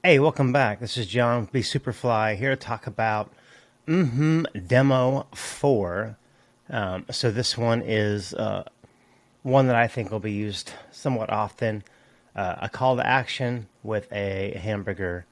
Hey, welcome back. This is John, Be Superfly, here to talk about Demo 4. So this one is one that I think will be used somewhat often. A call to action with a hamburger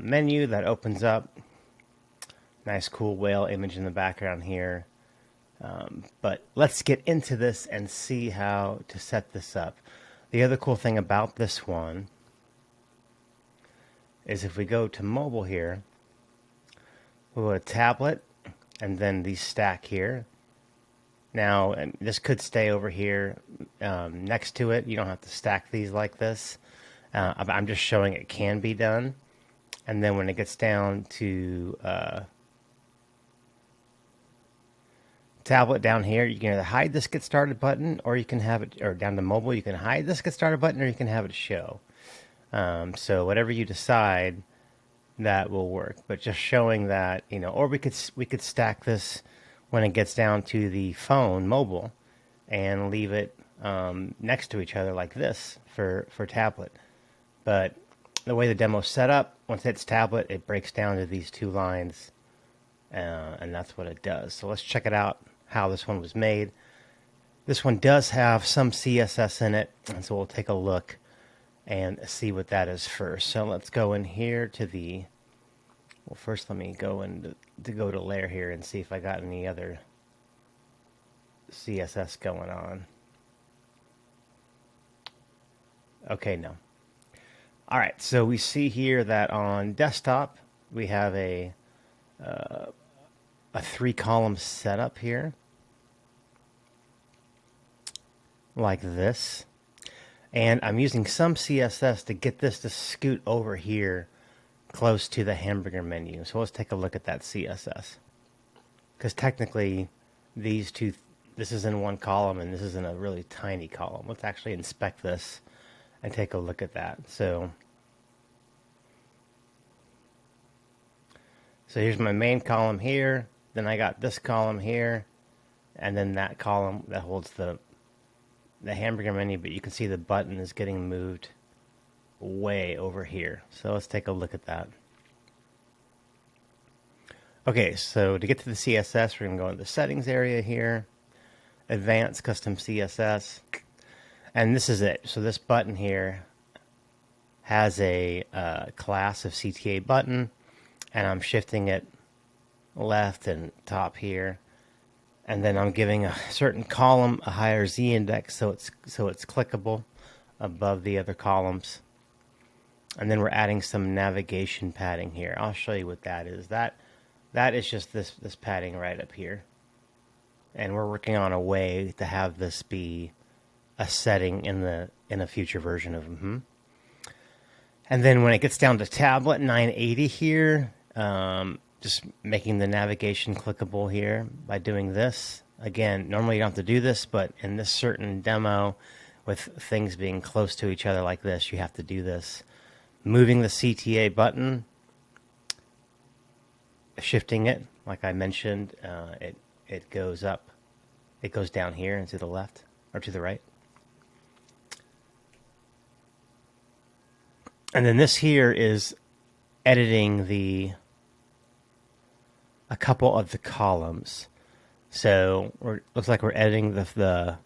menu that opens up. Nice cool whale image in the background here. But let's get into this and see how to set this up. The other cool thing about this one is if we go to mobile here, we'll go to tablet and then the stack here. Now, this could stay over here next to it. You don't have to stack these like this. I'm just showing it can be done. And then when it gets down to tablet down here, you can either hide this get started button, or you can have it, or down to mobile, you can hide this get started button, or you can have it show. So whatever you decide, that will work. But just showing that, or we could stack this when it gets down to the phone mobile and leave it next to each other like this for tablet. But the way the demo's set up, once it's tablet, it breaks down to these two lines, and that's what it does. So let's check it out, how this one was made. This one does have some CSS in it, and so we'll take a look and see what that is first. So let's go in here to the, well, first let me go go to layer here and see if I got any other CSS going on. Okay, no. All right, so we see here that on desktop we have a 3-column setup here, like this. And I'm using some CSS to get this to scoot over here close to the hamburger menu. So let's take a look at that CSS. Because technically, these two, this is in one column and this is in a really tiny column. Let's actually inspect this and take a look at that. So here's my main column here. Then I got this column here. And then that column that holds the hamburger menu, but you can see the button is getting moved way over here. So let's take a look at that. Okay, so to get to the CSS, we're going to go into the settings area here, advanced custom CSS, and this is it. So this button here has a class of CTA button, and I'm shifting it left and top here. And then I'm giving a certain column a higher Z index, so it's clickable above the other columns. And then we're adding some navigation padding here. I'll show you what that is. That is just this padding right up here. And we're working on a way to have this be a setting in a future version of Mhmm. And then when it gets down to tablet 980 here, just making the navigation clickable here by doing this. Again, normally you don't have to do this, but in this certain demo, with things being close to each other like this, you have to do this. Moving the CTA button, shifting it, like I mentioned, it goes up. It goes down here and to the left, or to the right. And then this here is editing a couple of the columns. So looks like we're editing the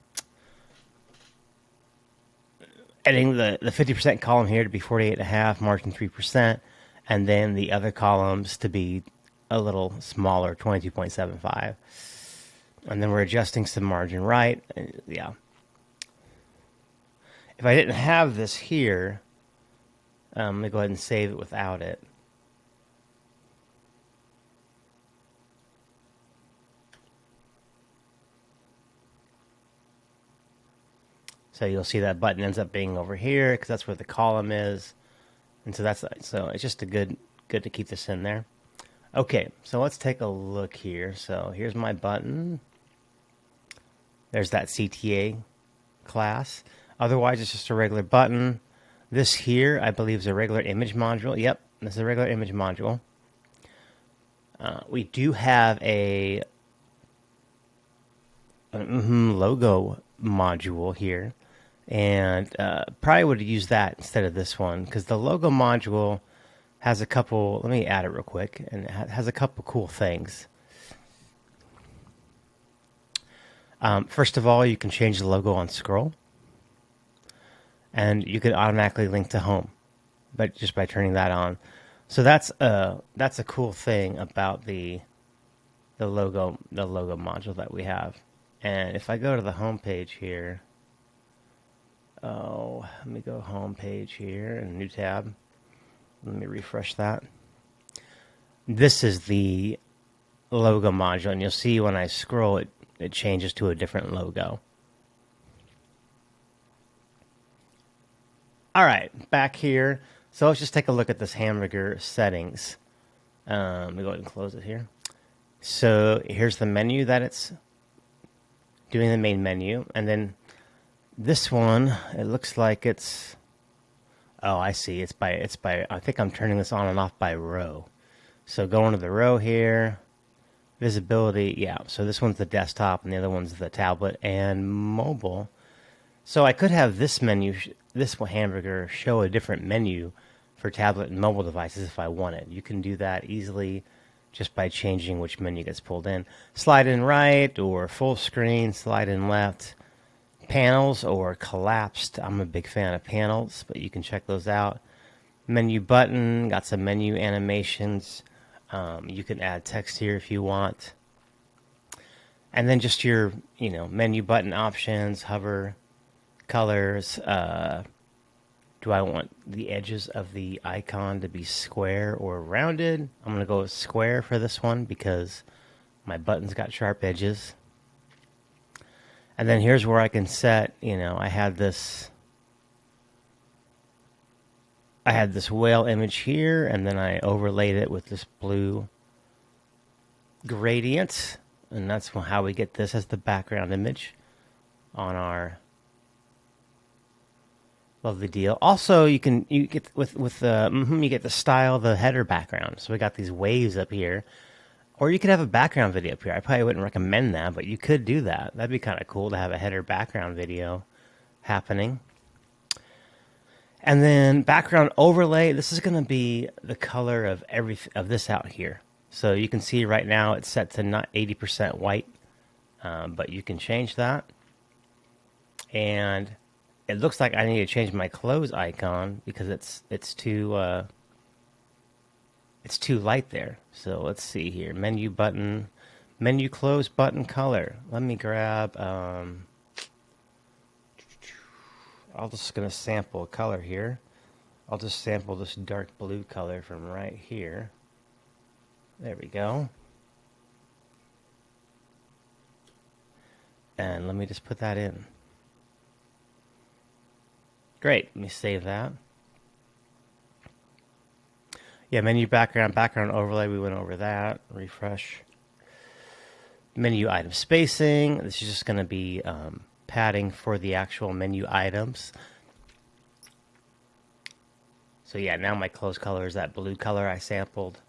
50% column here to be 48.5, margin 3%, and then the other columns to be a little smaller, 22.75. And then we're adjusting some margin right. Yeah. If I didn't have this here, let me go ahead and save it without it. So you'll see that button ends up being over here because that's where the column is. And so it's just good to keep this in there. Okay, so let's take a look here. So here's my button. There's that CTA class. Otherwise, it's just a regular button. This here, I believe, is a regular image module. Yep, this is a regular image module. We do have a logo module here. And probably would use that instead of this one, because the logo module Has a couple, let me add it real quick, and it has a couple cool things. First of all, you can change the logo on scroll, and you can automatically link to home, but just by turning that on. So that's a cool thing about the logo module that we have. And if I go to the home page here, oh, let me go home page here and new tab. Let me refresh that. This is the logo module, and you'll see when I scroll it changes to a different logo. All right, back here. So let's just take a look at this hamburger settings. Let me go ahead and close it here. So here's the menu that it's doing, the main menu, and then this one, it looks like it's, oh, I see. It's by, I think I'm turning this on and off by row. So going to the row here, visibility, yeah. So this one's the desktop and the other one's the tablet and mobile. So I could have this menu, this hamburger, show a different menu for tablet and mobile devices if I wanted. You can do that easily just by changing which menu gets pulled in. Slide in right or full screen, slide in left. Panels or collapsed. I'm a big fan of panels, but you can check those out. Menu button, got some menu animations. You can add text here if you want. And then just your, menu button options, hover, colors. Do I want the edges of the icon to be square or rounded? I'm going to go with square for this one because my button's got sharp edges. And then here's where I can set, I had this whale image here, and then I overlaid it with this blue gradient, and that's how we get this as the background image on our lovely deal. Also, you get you get the style, the header background. So we got these waves up here. Or you could have a background video up here. I probably wouldn't recommend that, but you could do that. That'd be kind of cool to have a header background video happening. And then background overlay. This is going to be the color of this out here. So you can see right now it's set to not 80% white, but you can change that. And it looks like I need to change my close icon because it's too light there. So let's see here. Menu button, menu close button color. Let me grab, I'm just going to sample a color here. I'll just sample this dark blue color from right here. There we go. And let me just put that in. Great. Let me save that. Yeah, menu background overlay, we went over that. Refresh. Menu item spacing. This is just going to be padding for the actual menu items. So yeah, now my close color is that blue color I sampled.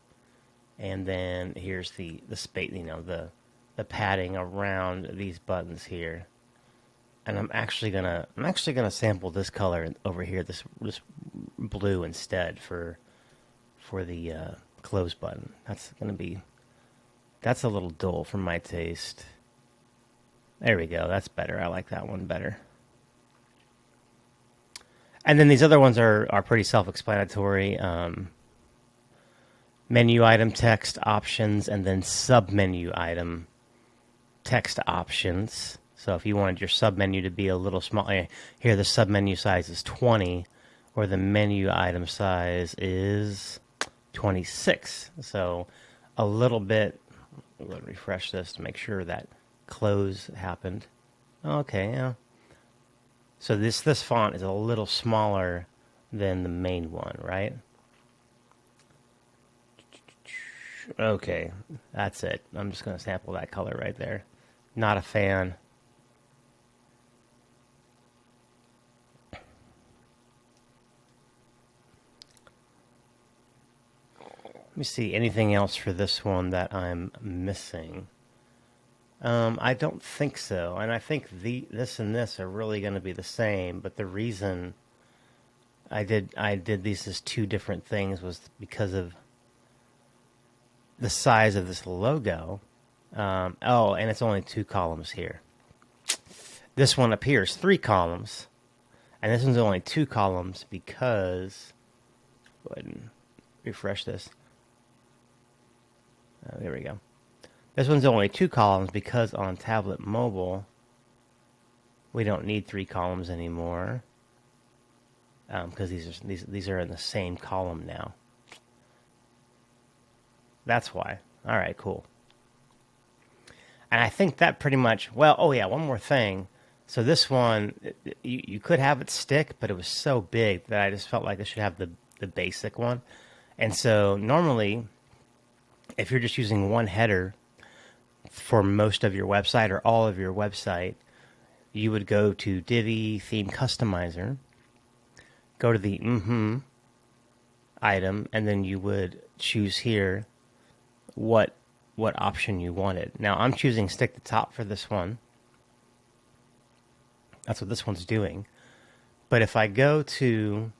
And then here's the space, the padding around these buttons here. And I'm actually gonna sample this color over here, this blue instead for the close button. That's a little dull for my taste. There we go. That's better. I like that one better. And then these other ones are pretty self-explanatory. Menu item text options, and then sub-menu item text options. So if you wanted your sub-menu to be a little smaller, here the sub-menu size is 20, or the menu item size is 26. So a little bit, we'll refresh this to make sure that close happened. Okay, yeah. So this font is a little smaller than the main one, right? Okay, that's it. I'm just going to sample that color right there. Not a fan. Let me see, anything else for this one that I'm missing? I don't think so. And I think this and this are really going to be the same, but the reason I did these as two different things was because of the size of this logo. Oh, and it's only 2 columns here. This one appears 3 columns, and this one's only 2 columns because. Go ahead and refresh this. There we go. This one's only 2 columns because on tablet mobile, we don't need 3 columns anymore. Because these are in the same column now. That's why. All right, cool. And I think that pretty much. Well, oh yeah, one more thing. So this one, you could have it stick, but it was so big that I just felt like I should have the basic one. And so normally, if you're just using one header for most of your website or all of your website, you would go to Divi Theme Customizer, go to the Mhmm item, and then you would choose here what option you wanted. Now I'm choosing stick to top for this one. That's what this one's doing. But if I go to,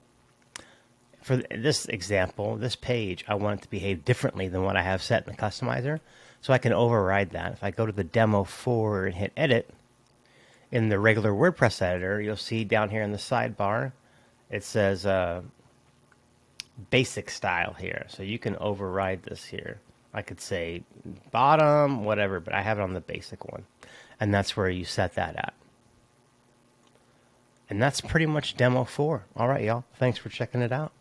for this example, this page, I want it to behave differently than what I have set in the customizer. So I can override that. If I go to the demo 4 and hit edit, in the regular WordPress editor, you'll see down here in the sidebar, it says basic style here. So you can override this here. I could say bottom, whatever, but I have it on the basic one. And that's where you set that at. And that's pretty much demo 4. All right, y'all. Thanks for checking it out.